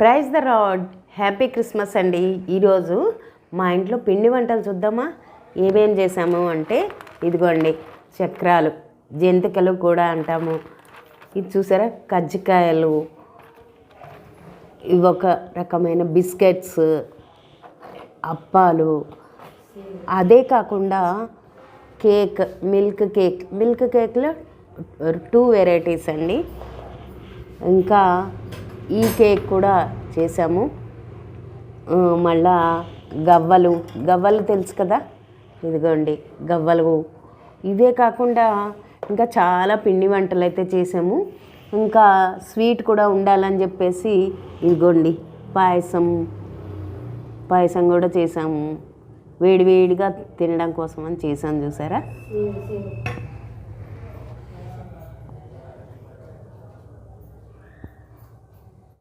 Praise the lord. Happy Christmas అండి. ఈరోజు మా ఇంట్లో పిండి వంటలు చూద్దామా. ఏమేం చేసాము అంటే ఇదిగోండి చక్రాలు, జంతికలు కూడా అంటాము. ఇది చూసారా, కజ్జికాయలు, ఇవి ఒక రకమైన బిస్కెట్స్, అప్పాలు. అదే కాకుండా కేక్, మిల్క్ కేక్లో 2 వెరైటీస్ అండి. ఇంకా ఈ కేక్ కూడా చేసాము. మళ్ళా గవ్వలు తెలుసు కదా, ఇదిగోండి గవ్వలు. ఇవే కాకుండా ఇంకా చాలా పిండి వంటలు అయితే చేసాము. ఇంకా స్వీట్ కూడా ఉండాలని చెప్పేసి ఇదిగోండి పాయసం కూడా చేసాము. వేడివేడిగా తినడం కోసం అని చేసాను, చూసారా.